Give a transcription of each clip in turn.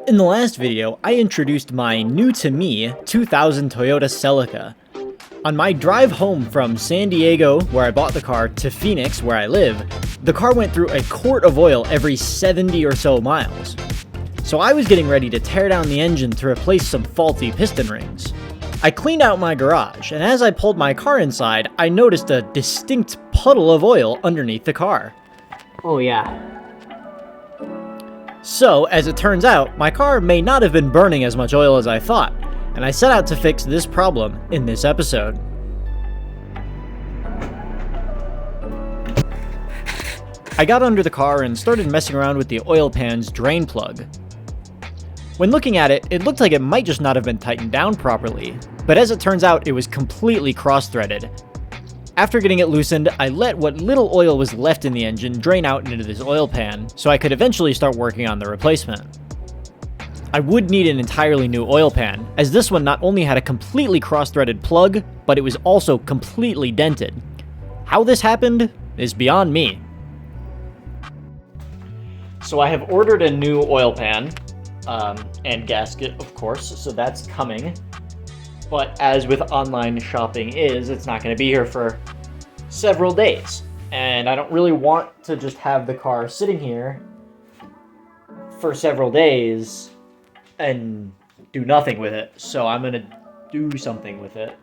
In the last video, I introduced my new-to-me 2000 Toyota Celica. On my drive home from San Diego, where I bought the car, to Phoenix, where I live, the car went through a quart of oil every 70 or so miles. So I was getting ready to tear down the engine to replace some faulty piston rings. I cleaned out my garage, and as I pulled my car inside, I noticed a distinct puddle of oil underneath the car. Oh yeah. So, as it turns out, my car may not have been burning as much oil as I thought, and I set out to fix this problem in this episode. I got under the car and started messing around with the oil pan's drain plug. When looking at it, it looked like it might just not have been tightened down properly, but as it turns out, it was completely cross-threaded. After getting it loosened, I let what little oil was left in the engine drain out into this oil pan, so I could eventually start working on the replacement. I would need an entirely new oil pan, as this one not only had a completely cross-threaded plug, but it was also completely dented. How this happened is beyond me. So I have ordered a new oil pan, and gasket, of course, so that's coming. But as with online shopping it's not going to be here for several days. And I don't really want to just have the car sitting here for several days and do nothing with it. So I'm going to do something with it.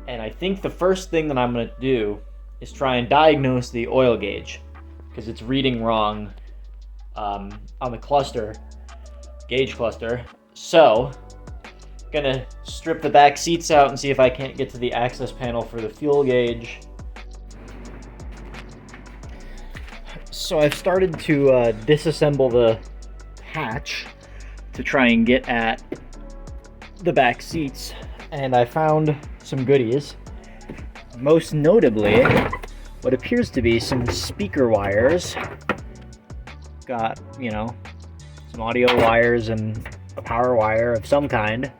And I think the first thing that I'm going to do is try and diagnose the oil gauge, because it's reading wrong on the cluster, gauge cluster. So gonna strip the back seats out and see if I can't get to the access panel for the fuel gauge. So I've started to disassemble the hatch to try and get at the back seats, and I found some goodies. Most notably, what appears to be some speaker wires. Got, some audio wires and a power wire of some kind,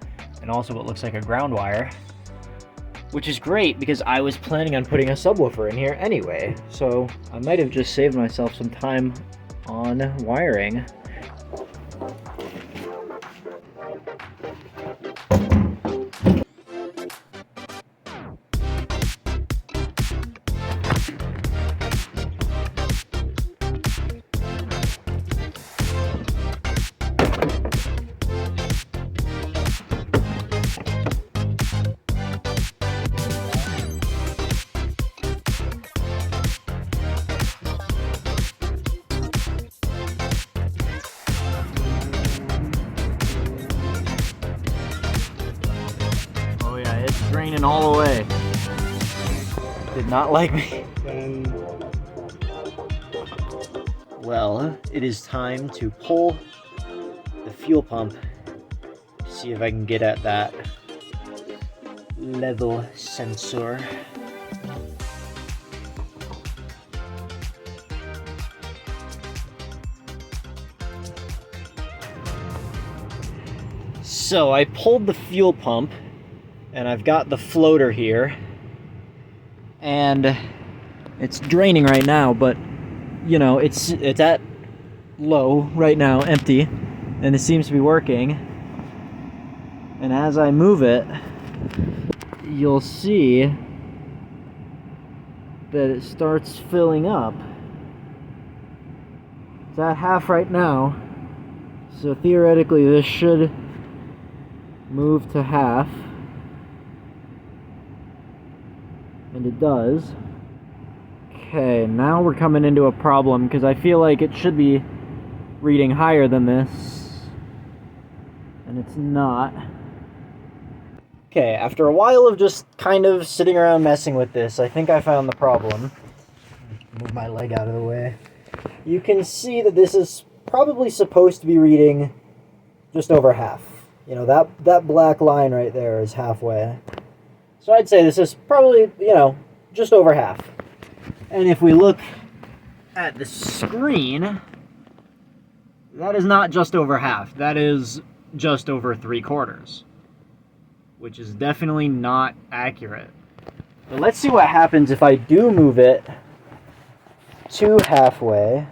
and also what looks like a ground wire, which is great because I was planning on putting a subwoofer in here anyway, so I might have just saved myself some time on wiring. Draining all the way. Did not like me. Well, it is time to pull the fuel pump to see if I can get at that level sensor. So I pulled the fuel pump, and I've got the floater here, and it's draining right now, but it's at low right now, empty, and it seems to be working. And as I move it, you'll see that it starts filling up. It's at half right now, so theoretically this should move to half. And it does. Okay, now we're coming into a problem because I feel like it should be reading higher than this, and it's not. Okay, after a while of just kind of sitting around messing with this, I think I found the problem. Move my leg out of the way. You can see that this is probably supposed to be reading just over half. That black line right there is halfway. So I'd say this is probably, just over half. And if we look at the screen, that is not just over half. That is just over 3/4, which is definitely not accurate. But let's see what happens if I do move it to halfway.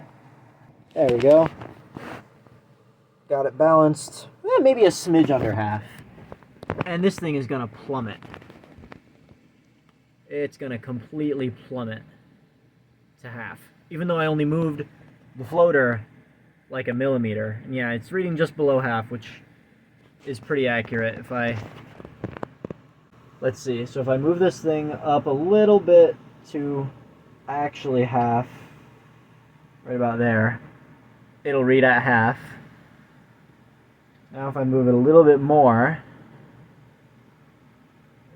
There we go. Got it balanced, maybe a smidge under half. And this thing is gonna plummet. It's gonna completely plummet to half. Even though I only moved the floater like a millimeter. And yeah, it's reading just below half, which is pretty accurate. If I, let's see, so if I move this thing up a little bit to actually half, right about there, it'll read at half. Now if I move it a little bit more,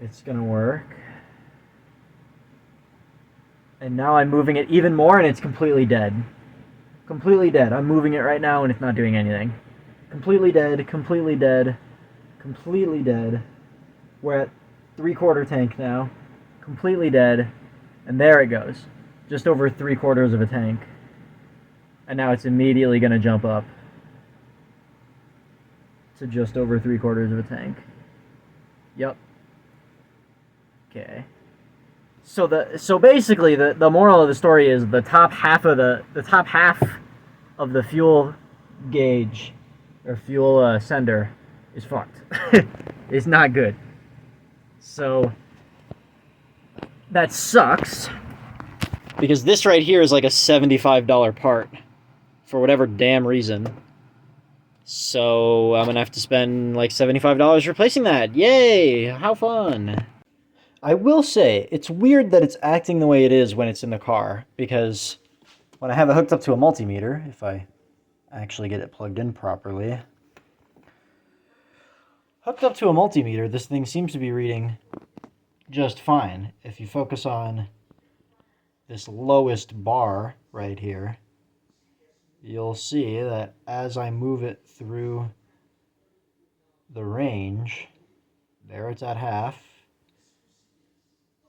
it's gonna work. And now I'm moving it even more and it's completely dead. Completely dead. I'm moving it right now and it's not doing anything. Completely dead, completely dead, completely dead. We're at 3/4 tank now. Completely dead. And there it goes. Just over 3/4 of a tank. And now it's immediately gonna jump up to just over 3/4 of a tank. Yep. Okay. So basically the moral of the story is the top half of the fuel gauge or fuel sender is fucked. It's not good. So that sucks because this right here is like a $75 part for whatever damn reason. So I'm gonna have to spend like $75 replacing that. Yay! How fun! I will say, it's weird that it's acting the way it is when it's in the car, because when I have it hooked up to a multimeter, if I actually get it plugged in properly, hooked up to a multimeter, this thing seems to be reading just fine. If you focus on this lowest bar right here, you'll see that as I move it through the range, there it's at half,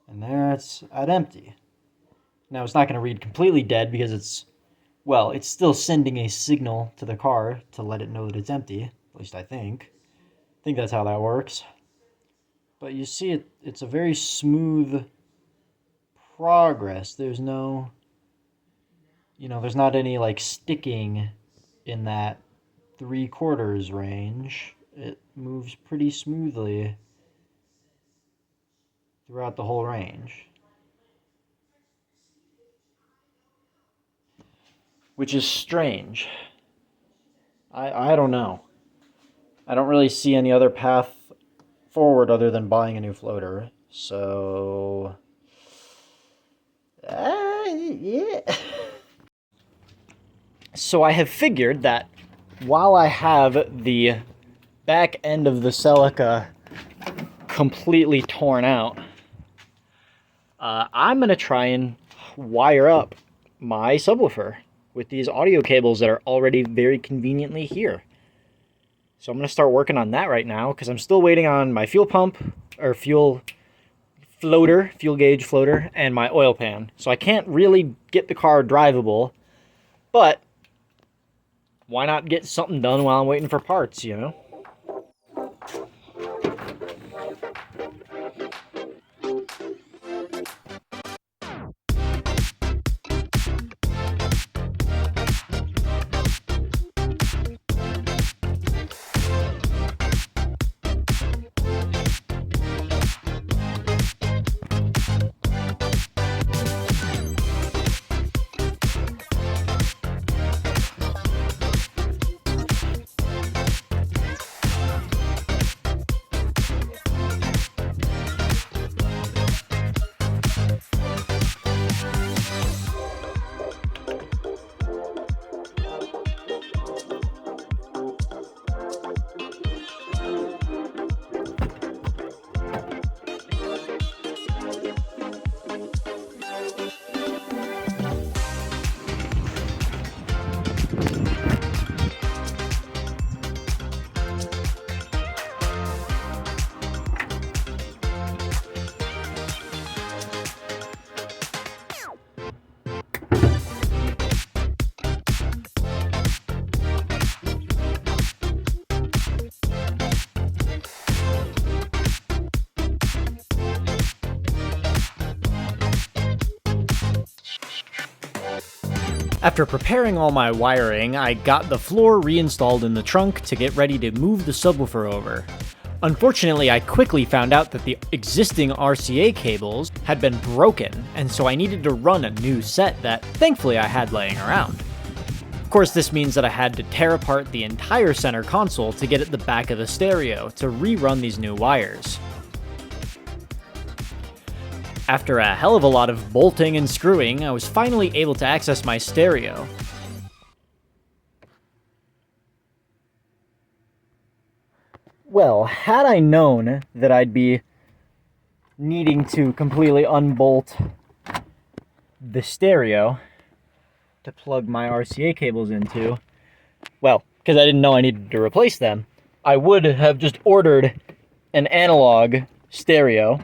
and there it's at empty. Now it's not going to read completely dead because it's still sending a signal to the car to let it know that it's empty. At least I think. I think that's how that works. But you see it's a very smooth progress. There's no, there's not any like sticking in that 3/4 range. It moves pretty smoothly throughout the whole range. Which is strange. I don't know. I don't really see any other path forward other than buying a new floater. So, yeah. So I have figured that while I have the back end of the Celica completely torn out, I'm going to try and wire up my subwoofer with these audio cables that are already very conveniently here. So I'm going to start working on that right now because I'm still waiting on my fuel pump, or fuel gauge floater, and my oil pan. So I can't really get the car drivable, but why not get something done while I'm waiting for parts, After preparing all my wiring, I got the floor reinstalled in the trunk to get ready to move the subwoofer over. Unfortunately, I quickly found out that the existing RCA cables had been broken, and so I needed to run a new set that thankfully I had laying around. Of course, this means that I had to tear apart the entire center console to get at the back of the stereo to rerun these new wires. After a hell of a lot of bolting and screwing, I was finally able to access my stereo. Well, had I known that I'd be needing to completely unbolt the stereo to plug my RCA cables into, well, because I didn't know I needed to replace them, I would have just ordered an analog stereo.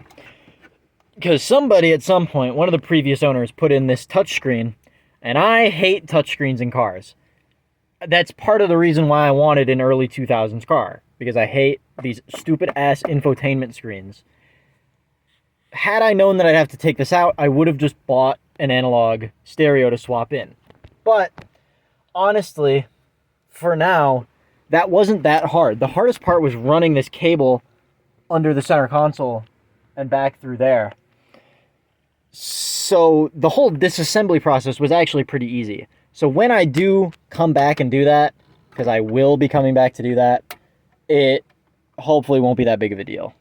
Because somebody at some point, one of the previous owners, put in this touchscreen, and I hate touchscreens in cars. That's part of the reason why I wanted an early 2000s car, because I hate these stupid-ass infotainment screens. Had I known that I'd have to take this out, I would have just bought an analog stereo to swap in. But, honestly, for now, that wasn't that hard. The hardest part was running this cable under the center console and back through there. So the whole disassembly process was actually pretty easy. So when I do come back and do that, because I will be coming back to do that, it hopefully won't be that big of a deal.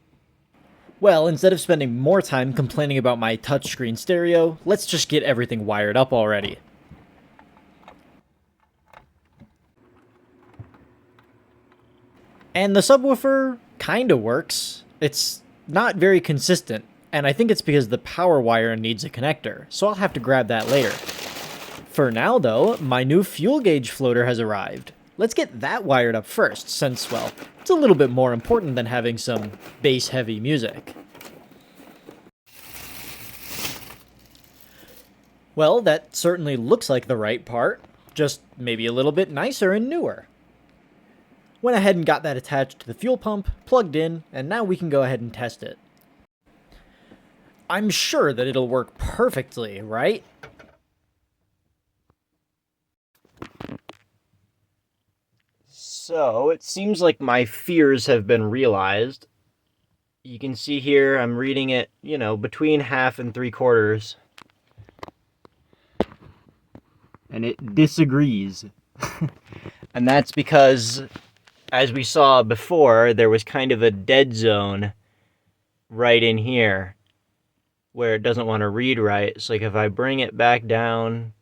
Well, instead of spending more time complaining about my touchscreen stereo, let's just get everything wired up already. And the subwoofer kinda works. It's not very consistent, and I think it's because the power wire needs a connector, so I'll have to grab that later. For now, though, my new fuel gauge floater has arrived. Let's get that wired up first, since, well, it's a little bit more important than having some bass-heavy music. Well, that certainly looks like the right part, just maybe a little bit nicer and newer. Went ahead and got that attached to the fuel pump, plugged in, and now we can go ahead and test it. I'm sure that it'll work perfectly, right? So, it seems like my fears have been realized. You can see here, I'm reading it, between 1/2 and 3/4. And it disagrees. And that's because, as we saw before, there was kind of a dead zone right in here where it doesn't want to read right. So like if I bring it back down,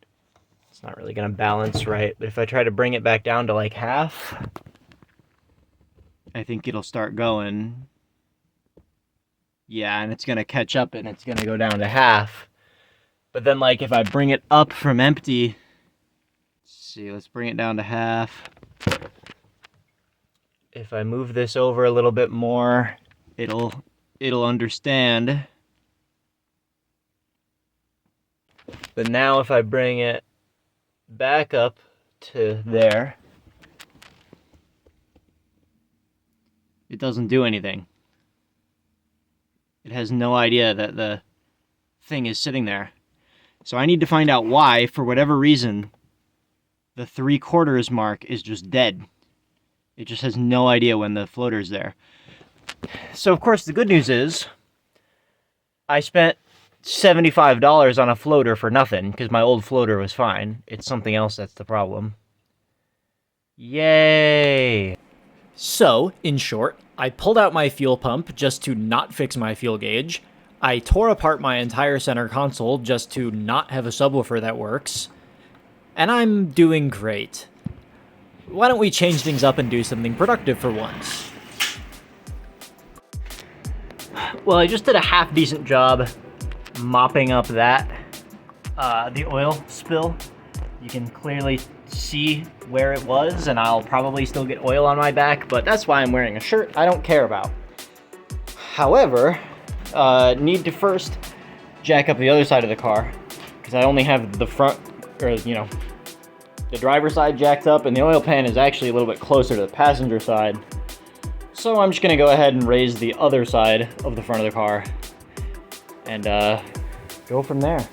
it's not really going to balance right. But if I try to bring it back down to like 1/2, I think it'll start going. Yeah, and it's going to catch up and it's going to go down to 1/2. But then like if I bring it up from empty, let's bring it down to 1/2. If I move this over a little bit more, it'll understand. But now if I bring it back up to there, it doesn't do anything. It has no idea that the thing is sitting there. So I need to find out why, for whatever reason, the 3/4 mark is just dead. It just has no idea when the floater's there. So, of course, the good news is I spent $75 on a floater for nothing, because my old floater was fine. It's something else that's the problem. Yay! So, in short, I pulled out my fuel pump just to not fix my fuel gauge. I tore apart my entire center console just to not have a subwoofer that works. And I'm doing great. Why don't we change things up and do something productive for once? Well, I just did a half-decent job mopping up the oil spill. You can clearly see where it was, and I'll probably still get oil on my back, but that's why I'm wearing a shirt I don't care about. However, need to first jack up the other side of the car, because I only have the front, or the driver's side jacked up, and the oil pan is actually a little bit closer to the passenger side. So I'm just gonna go ahead and raise the other side of the front of the car and go from there.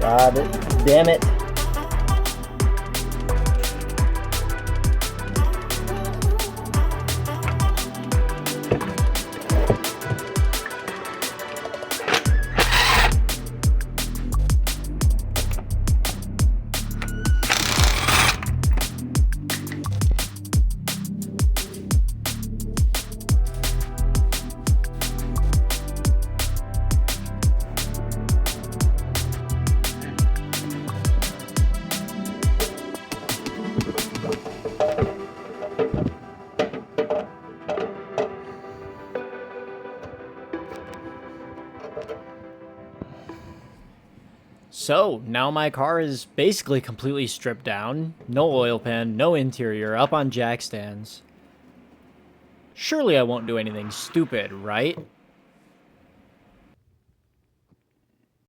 God damn it. So, now my car is basically completely stripped down. No oil pan, no interior, up on jack stands. Surely I won't do anything stupid, right?